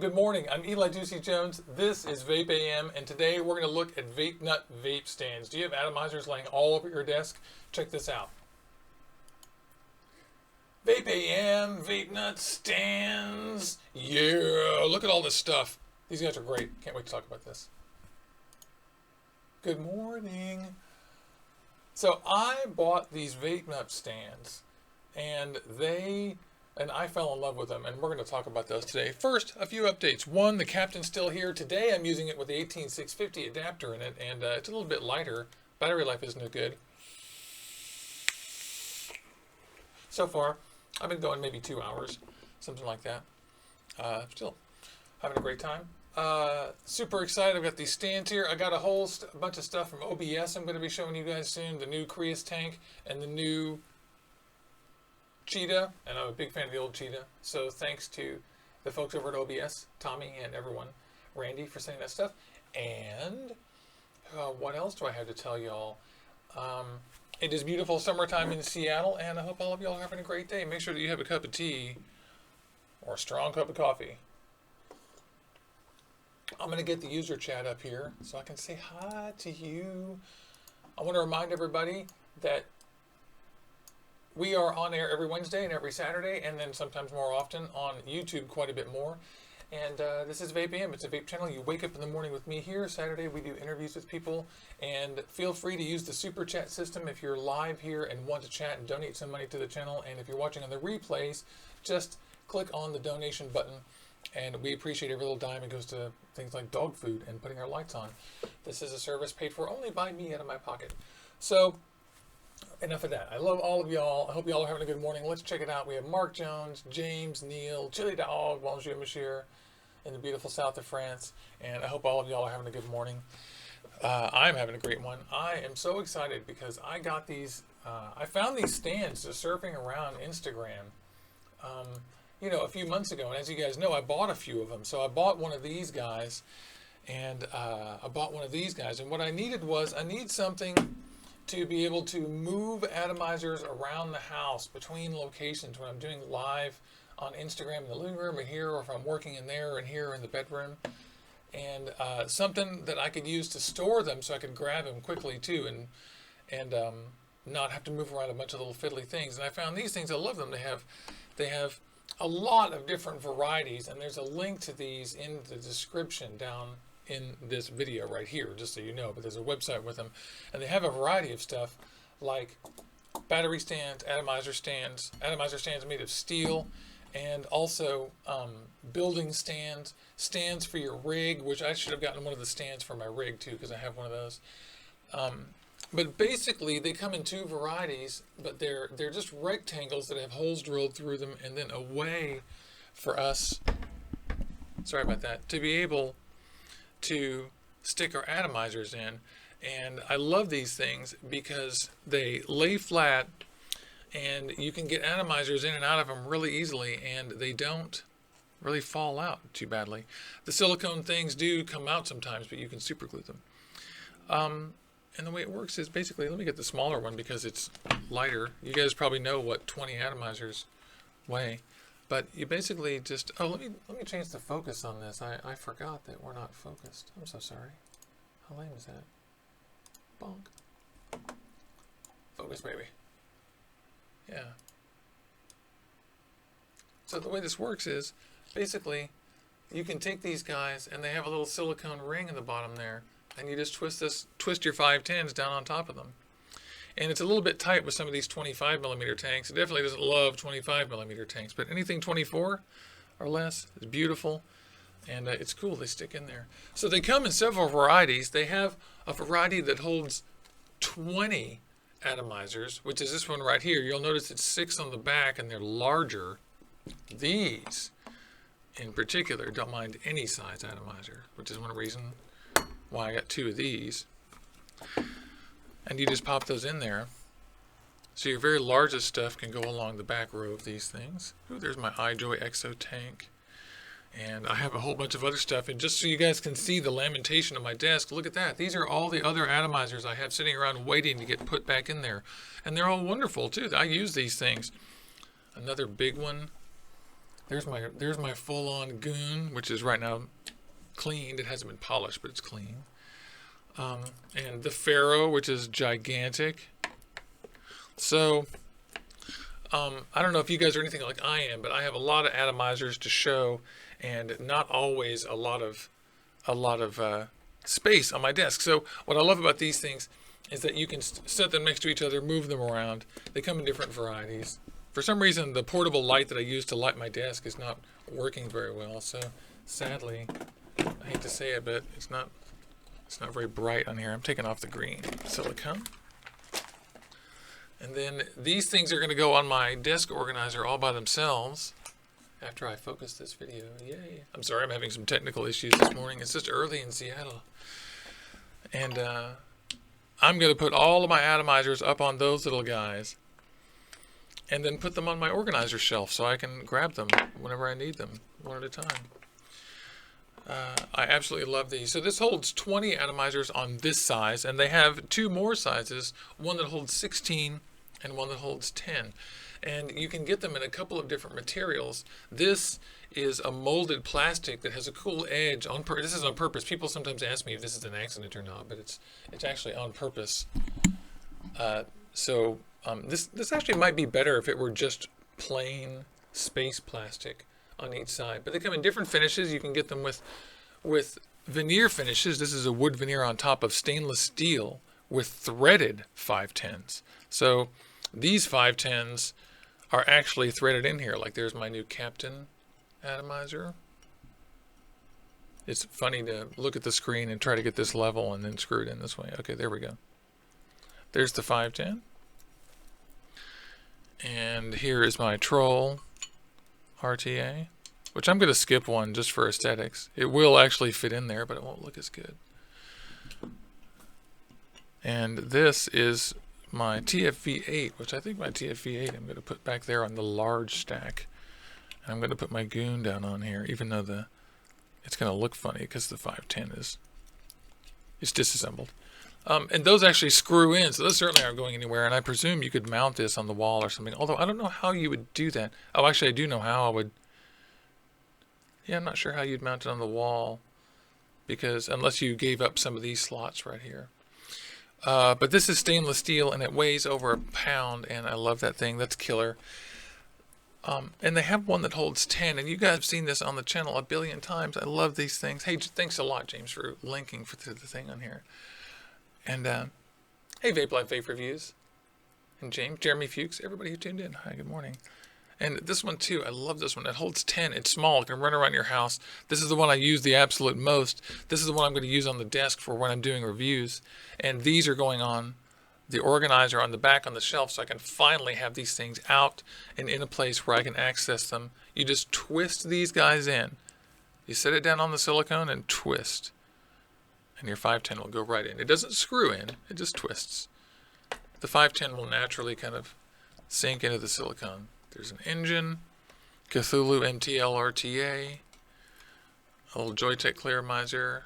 Good morning, I'm Eli Juicy Jones. This is VapeAM, and today we're going to look at VapeNutt Vape Stands. Do you have atomizers laying all over your desk? Check this out. VapeAM, VapeNutt Stands. Yeah, look at all this stuff. These guys are great. Can't wait to talk about this. Good morning. So I bought these VapeNutt stands, and I fell in love with them, and we're going to talk about those today. First, a few updates. One, the Captain's still here. Today I'm using it with the 18650 adapter in it, and it's a little bit lighter. Battery life isn't as good. So far, I've been going maybe 2 hours, something like that. Still having a great time. Super excited. I've got these stands here. I got a bunch of stuff from OBS I'm going to be showing you guys soon. The new Creus tank and the new Cheetah, and I'm a big fan of the old Cheetah. So thanks to the folks over at OBS, Tommy and everyone, Randy, for sending that stuff. And what else do I have to tell y'all? It is beautiful summertime in Seattle, and I hope all of y'all are having a great day. Make sure that you have a cup of tea or a strong cup of coffee. I'm going to get the user chat up here so I can say hi to you. I want to remind everybody that we are on air every Wednesday and every Saturday, and then sometimes more often on YouTube quite a bit more. And this is VapeAM. It's a vape channel. You wake up in the morning with me here. Saturday we do interviews with people, and feel free to use the super chat system if you're live here and want to chat and donate some money to the channel. And if you're watching on the replays, just click on the donation button, and we appreciate every little dime. It goes to things like dog food and putting our lights on. This is a service paid for only by me out of my pocket. So enough of that. I love all of y'all. I hope y'all are having a good morning. Let's check it out. We have Mark Jones, James, Neil, Chili Dog, Bonjour Monsieur, in the beautiful south of France. And I hope all of y'all are having a good morning. I'm having a great one. I am so excited because I got these, I found these stands just surfing around Instagram, a few months ago. And as you guys know, I bought a few of them. So I bought one of these guys, and what I needed was, I need something to be able to move atomizers around the house between locations when I'm doing live on Instagram in the living room or here, or if I'm working in there and here in the bedroom. And something that I could use to store them so I could grab them quickly too, and not have to move around a bunch of little fiddly things. And I found these things. I love them. They have a lot of different varieties, and there's a link to these in the description down in this video right here, just so you know. But there's a website with them, and they have a variety of stuff like battery stands, atomizer stands made of steel, and also building stands for your rig, which I should have gotten one of the stands for my rig too, because I have one of those. But basically they come in two varieties, but they're just rectangles that have holes drilled through them, and then a way for us, sorry about that, to be able to stick our atomizers in. And I love these things because they lay flat, and you can get atomizers in and out of them really easily, and they don't really fall out too badly. The silicone things do come out sometimes, but you can super glue them. And the way it works is basically, let me get the smaller one because it's lighter. You guys probably know what 20 atomizers weigh. But you basically just, let me change the focus on this. I forgot that we're not focused. I'm so sorry. How lame is that? Bonk. Focus, baby. Yeah. So the way this works is, basically, you can take these guys, and they have a little silicone ring in the bottom there, and you just twist your 510s down on top of them. And it's a little bit tight with some of these 25 millimeter tanks. It definitely doesn't love 25 millimeter tanks, but anything 24 or less is beautiful, and it's cool. They stick in there. So they come in several varieties. They have a variety that holds 20 atomizers, which is this one right here. You'll notice it's 6 on the back, and they're larger. These, in particular, don't mind any size atomizer, which is one reason why I got 2 of these. And you just pop those in there. So your very largest stuff can go along the back row of these things. Ooh, there's my iJoy Exo tank. And I have a whole bunch of other stuff. And just so you guys can see the lamentation of my desk, look at that. These are all the other atomizers I have sitting around waiting to get put back in there. And they're all wonderful too. I use these things. Another big one There's my full-on goon, which is right now cleaned. It hasn't been polished, but it's clean. And the Pharaoh, which is gigantic. So, I don't know if you guys are anything like I am, but I have a lot of atomizers to show, and not always a lot of space on my desk. So what I love about these things is that you can set them next to each other, move them around. They come in different varieties. For some reason, the portable light that I use to light my desk is not working very well. So sadly, I hate to say it, but it's not very bright on here. I'm taking off the green silicone. And then these things are going to go on my desk organizer all by themselves after I focus this video. Yay. I'm sorry, I'm having some technical issues this morning. It's just early in Seattle. And I'm going to put all of my atomizers up on those little guys and then put them on my organizer shelf so I can grab them whenever I need them, one at a time. I absolutely love these. So this holds 20 atomizers on this size, and they have two more sizes, one that holds 16 and one that holds 10. And you can get them in a couple of different materials. This is a molded plastic that has a cool edge. This is on purpose. People sometimes ask me if this is an accident or not, but it's actually on purpose. This actually might be better if it were just plain space plastic on each side. But they come in different finishes. You can get them with veneer finishes. This is a wood veneer on top of stainless steel with threaded 510s. So these 510s are actually threaded in here. Like there's my new Captain atomizer. It's funny to look at the screen and try to get this level and then screw it in this way. Okay, there we go. There's the 510. And here is my Troll RTA, which I'm going to skip one just for aesthetics. It will actually fit in there, but it won't look as good. And this is my TFV8, which I think my TFV8 I'm going to put back there on the large stack. And I'm going to put my goon down on here, even though it's going to look funny because the 510 is disassembled. And those actually screw in, so those certainly aren't going anywhere. And I presume you could mount this on the wall or something, although I don't know how you would do that. Oh, actually, I do know how I would. Yeah, I'm not sure how you'd mount it on the wall, because unless you gave up some of these slots right here. But this is stainless steel, and it weighs over a pound, and I love that thing. That's killer. And they have one that holds 10, and you guys have seen this on the channel a billion times. I love these things. Hey, thanks a lot, James, for linking to the thing on here. And hey, VapeNutt Vape Reviews, and James, Jeremy Fuchs, everybody who tuned in. Hi, good morning. And this one too, I love this one. It holds 10. It's small. It can run around your house. This is the one I use the absolute most. This is the one I'm going to use on the desk for when I'm doing reviews. And these are going on the organizer on the back on the shelf, so I can finally have these things out and in a place where I can access them. You just twist these guys in. You set it down on the silicone and twist. And your 510 will go right in. It doesn't screw in, it just twists. The 510 will naturally kind of sink into the silicone. There's an engine, Cthulhu MTL RTA, a little Joytech Clearmizer.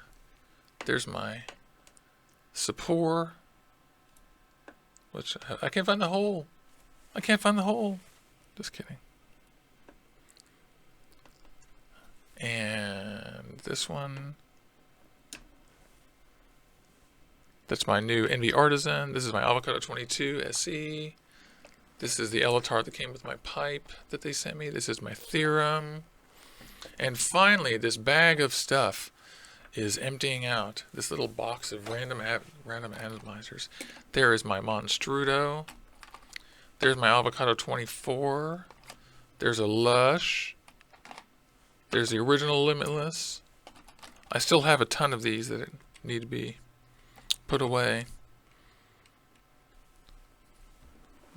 There's my Sapor, which I can't find the hole. I can't find the hole. Just kidding. And this one. That's my new Envy Artisan. This is my Avocado 22 SE. This is the Elatar that came with my pipe that they sent me. This is my Theorem. And finally, this bag of stuff is emptying out. This little box of random atomizers. There is my Monstrudo. There's my Avocado 24. There's a Lush. There's the original Limitless. I still have a ton of these that need to be put away.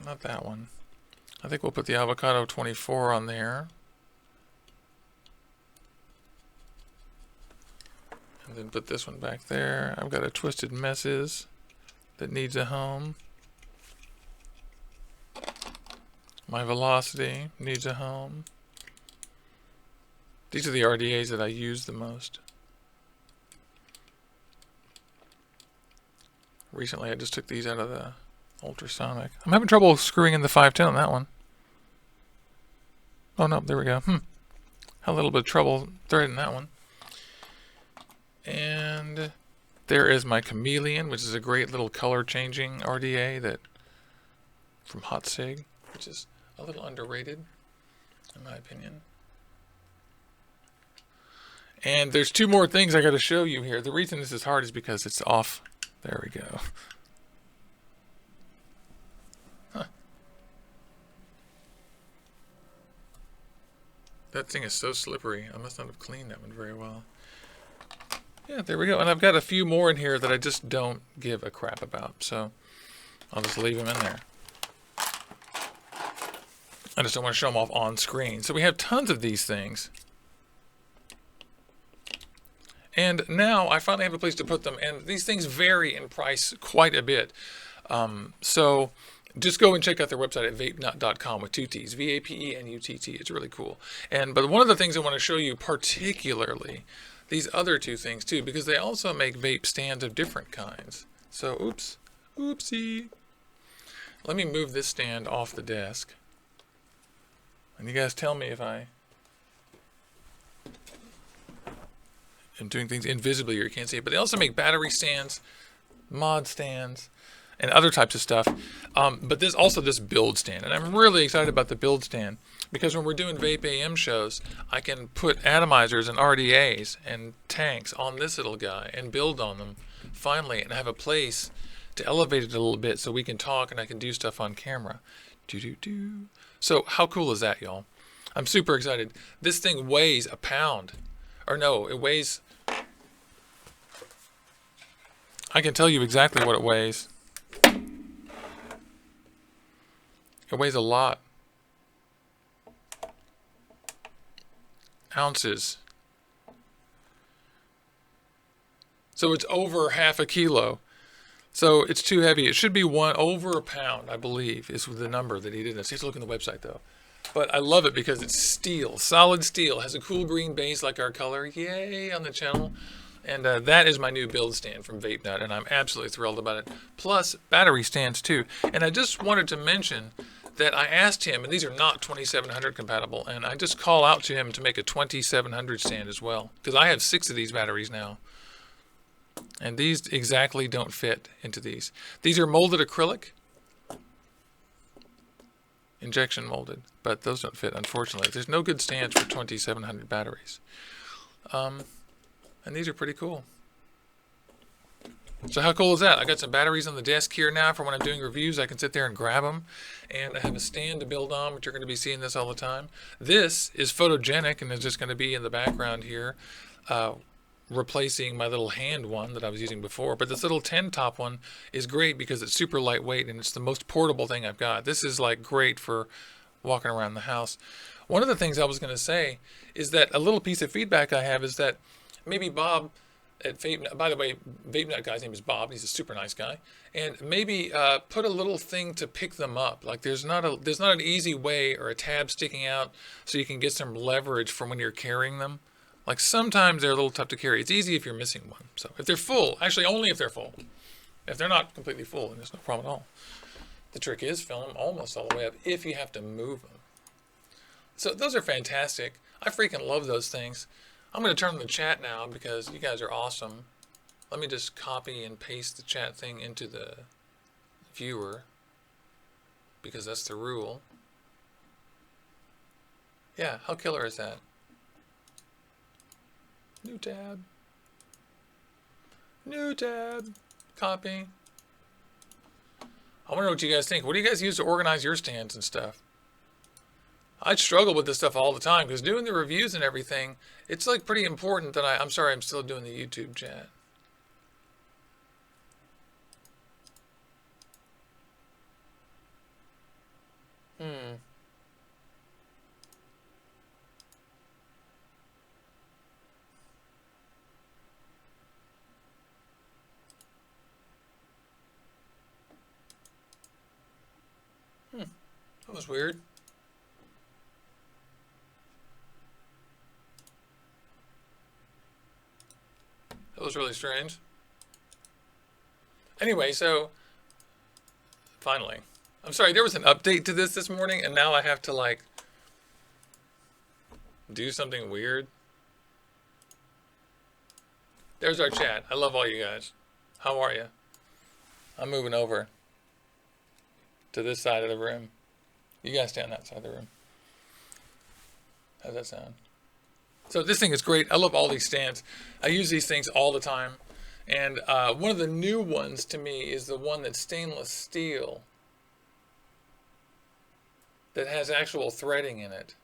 Not that one. I think we'll put the Avocado 24 on there. And then put this one back there. I've got a Twisted Messes that needs a home. My Velocity needs a home. These are the RDAs that I use the most. Recently I just took these out of the ultrasonic. I'm having trouble screwing in the 510 on that one. Oh no, there we go. Had a little bit of trouble threading that one. And there is my Chameleon, which is a great little color changing RDA that from Hot Sig, which is a little underrated in my opinion. And there's two more things I got to show you here. The reason this is hard is because it's off. There we go. Huh. That thing is so slippery. I must not have cleaned that one very well. Yeah, there we go. And I've got a few more in here that I just don't give a crap about. So I'll just leave them in there. I just don't want to show them off on screen. So we have tons of these things. And now I finally have a place to put them. And these things vary in price quite a bit. So just go and check out their website at VapeNutt.com with 2 T's, VapeNutt. It's really cool. But one of the things I want to show you particularly, these other two things too, because they also make vape stands of different kinds. So, oopsie. Let me move this stand off the desk. And you guys tell me if I am doing things invisibly or you can't see it. But they also make battery stands, mod stands, and other types of stuff. But there's also this build stand. And I'm really excited about the build stand because when we're doing VapeAM shows, I can put atomizers and RDAs and tanks on this little guy and build on them finally and have a place to elevate it a little bit so we can talk and I can do stuff on camera. So how cool is that, y'all? I'm super excited. This thing weighs a pound. Or no, it weighs... I can tell you exactly what it weighs. It weighs a lot. Ounces. So it's over half a kilo. So it's too heavy. It should be over a pound, I believe, is the number that he did. I have to look on the website, though. But I love it because it's steel, solid steel. Has a cool green base like our color. Yay, on the channel. And that is my new build stand from VapeNutt, and I'm absolutely thrilled about it. Plus, battery stands, too. And I just wanted to mention that I asked him, and these are not 2700 compatible, and I just call out to him to make a 2700 stand as well. Because I have 6 of these batteries now. And these exactly don't fit into these. These are molded acrylic. Injection molded. But those don't fit, unfortunately. There's no good stands for 2700 batteries. And these are pretty cool. So how cool is that? I got some batteries on the desk here now for when I'm doing reviews. I can sit there and grab them. And I have a stand to build on, but you're going to be seeing this all the time. This is photogenic and is just going to be in the background here. Replacing my little hand one that I was using before. But this little 10 top one is great because it's super lightweight and it's the most portable thing I've got. This is like great for walking around the house. One of the things I was going to say is that a little piece of feedback I have is that maybe Bob at VapeNutt, by the way, VapeNutt guy's name is Bob. He's a super nice guy. And maybe put a little thing to pick them up. Like there's not an easy way or a tab sticking out so you can get some leverage from when you're carrying them. Like sometimes they're a little tough to carry. It's easy if you're missing one. So if they're full, actually only if they're full. If they're not completely full, then there's no problem at all. The trick is fill them almost all the way up if you have to move them. So those are fantastic. I freaking love those things. I'm going to turn on the chat now because you guys are awesome. Let me just copy and paste the chat thing into the viewer because that's the rule. Yeah, how killer is that? New tab. New tab. Copy. I wonder what you guys think. What do you guys use to organize your stands and stuff? I struggle with this stuff all the time because doing the reviews and everything, it's like pretty important that I'm sorry, I'm still doing the YouTube chat. That was weird. That was really strange. Anyway, so finally, I'm sorry, there was an update to this morning, and now I have to like do something weird. There's our chat. I love all you guys. How are you? I'm moving over to this side of the room. You guys stay on that side of the room. How's that sound? So this thing is great. I love all these stands. I use these things all the time. And one of the new ones to me is the one that's stainless steel that has actual threading in it.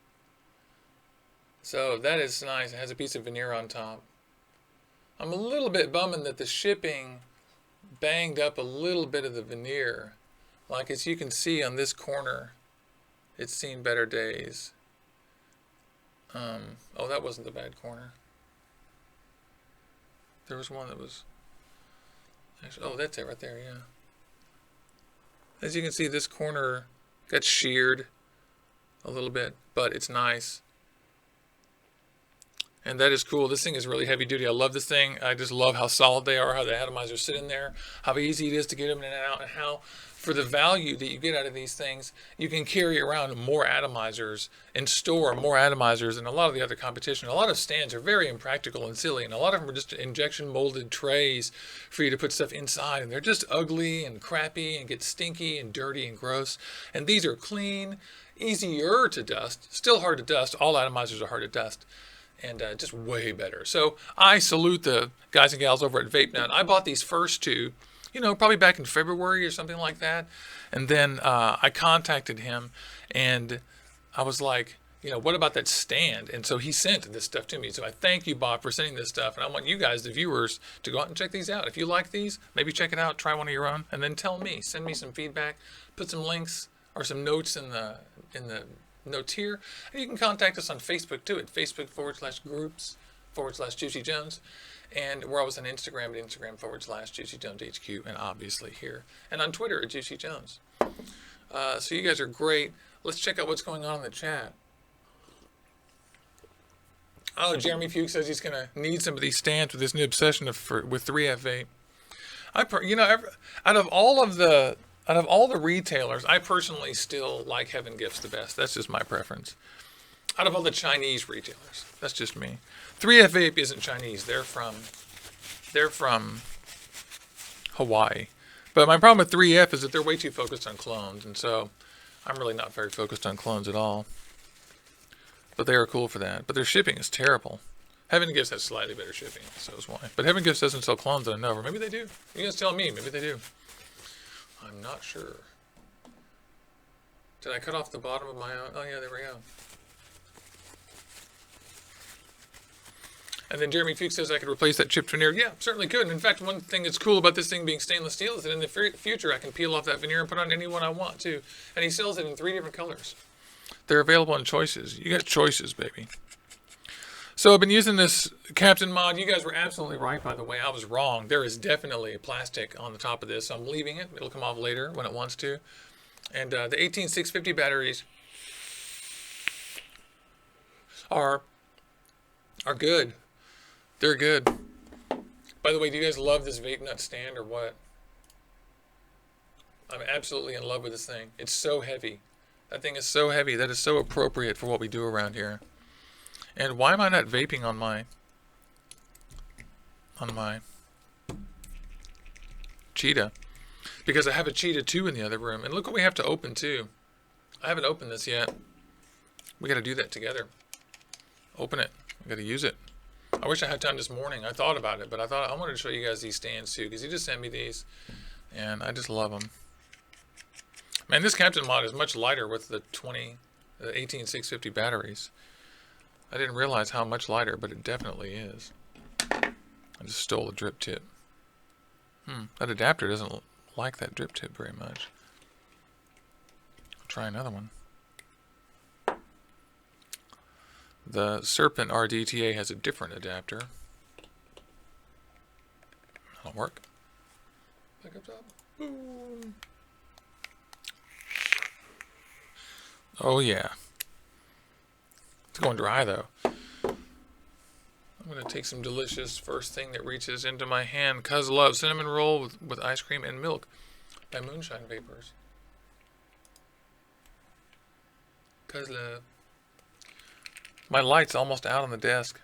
So that is nice. It has a piece of veneer on top. I'm a little bit bumming that the shipping banged up a little bit of the veneer. Like as you can see on this corner, it's seen better days. Oh, that wasn't the bad corner. There was one that was... Actually, oh, that's it right there, yeah. As you can see, this corner got sheared a little bit, but it's nice. And that is cool. This thing is really heavy duty. I love this thing. I just love how solid they are, how the atomizers sit in there, how easy it is to get them in and out, and how for the value that you get out of these things, you can carry around more atomizers and store more atomizers than a lot of the other competition. A lot of stands are very impractical and silly, and a lot of them are just injection molded trays for you to put stuff inside, and they're just ugly and crappy and get stinky and dirty and gross. And these are clean, easier to dust, still hard to dust. All atomizers are hard to dust. And just way better. So I salute the guys and gals over at VapeNutt. I bought these first two, you know, probably back in February or something like that. And then I contacted him and I was like, you know, what about that stand? And so he sent this stuff to me. So I thank you, Bob, for sending this stuff. And I want you guys, the viewers, to go out and check these out. If you like these, maybe check it out, try one of your own, and then tell me, send me some feedback, put some links or some notes in the notes here. And you can contact us on Facebook too at Facebook.com/groups/Juicy Jones. And we're always on Instagram at Instagram/Juicy Jones HQ, and obviously here. And on Twitter at Juicy Jones. So you guys are great. Let's check out what's going on in the chat. Oh, Jeremy Fuchs says he's going to need some of these stands with this new obsession with 3F vape. You know, out of all the retailers, I personally still like Heaven Gifts the best. That's just my preference. Out of all the Chinese retailers, that's just me. 3F Vape isn't Chinese. They're from Hawaii. But my problem with 3F is that they're way too focused on clones, and so I'm really not very focused on clones at all. But they are cool for that. But their shipping is terrible. Heaven Gifts has slightly better shipping, so is why. But Heaven Gifts doesn't sell clones that I know of. Or maybe they do. You guys tell me. Maybe they do. I'm not sure. Did I cut off the bottom of my own? Oh yeah, there we go. And then Jeremy Fuchs says I could replace that chipped veneer. Yeah, certainly could. And in fact, one thing that's cool about this thing being stainless steel is that in the future I can peel off that veneer and put on any one I want to. And he sells it in 3 different colors. They're available in choices. You got choices, baby. So I've been using this Captain mod. You guys were absolutely right, by the way. I was wrong. There is definitely plastic on the top of this. So I'm leaving it. It'll come off later when it wants to. And the 18650 batteries are good. They're good. By the way, do you guys love this VapeNutt stand or what? I'm absolutely in love with this thing. It's so heavy. That thing is so heavy. That is so appropriate for what we do around here. And why am I not vaping on my Cheetah? Because I have a Cheetah 2 in the other room. And look what we have to open too. I haven't opened this yet. We got to do that together. Open it. We got to use it. I wish I had time this morning. I thought about it, but I thought I wanted to show you guys these stands too, because he just sent me these, and I just love them. Man, this Captain mod is much lighter with the 18650 batteries. I didn't realize how much lighter, but it definitely is. I just stole the drip tip. That adapter doesn't like that drip tip very much. I'll try another one. The Serpent RDTA has a different adapter. That'll work. Back up top. Boom. Oh yeah. It's going dry though. I'm going to take some delicious first thing that reaches into my hand. Cuz Love cinnamon roll with ice cream and milk by Moonshine Vapors. Cuz Love. My light's almost out on the desk.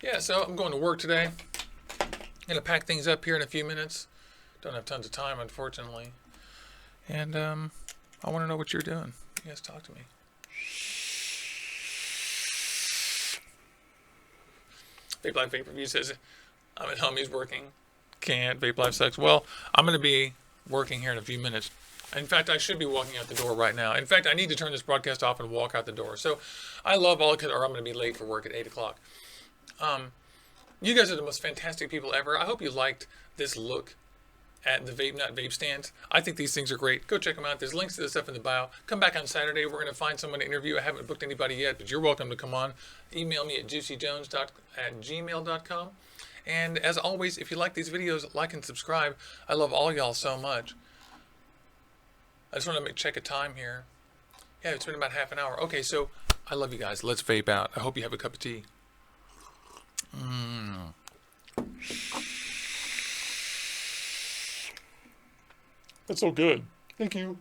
Yeah, so I'm going to work today. I'm going to pack things up here in a few minutes. Don't have tons of time, unfortunately. And I want to know what you're doing. You guys talk to me. Vape Life Vape Review says, I'm at home, he's working. Can't, Vape Life sucks. Well, I'm going to be working here in a few minutes. In fact, I should be walking out the door right now. In fact, I need to turn this broadcast off and walk out the door. So I love all, or I'm going to be late for work at 8 o'clock. You guys are the most fantastic people ever. I hope you liked this look at the VapeNutt Vape Stands. I think these things are great. Go check them out. There's links to the stuff in the bio. Come back on Saturday. We're going to find someone to interview. I haven't booked anybody yet, but you're welcome to come on. Email me at juicyjones@gmail.com. And as always, if you like these videos, like and subscribe. I love all y'all so much. I just want to check a time here. Yeah, it's been about half an hour. Okay, so I love you guys. Let's vape out. I hope you have a cup of tea. That's so good. Thank you.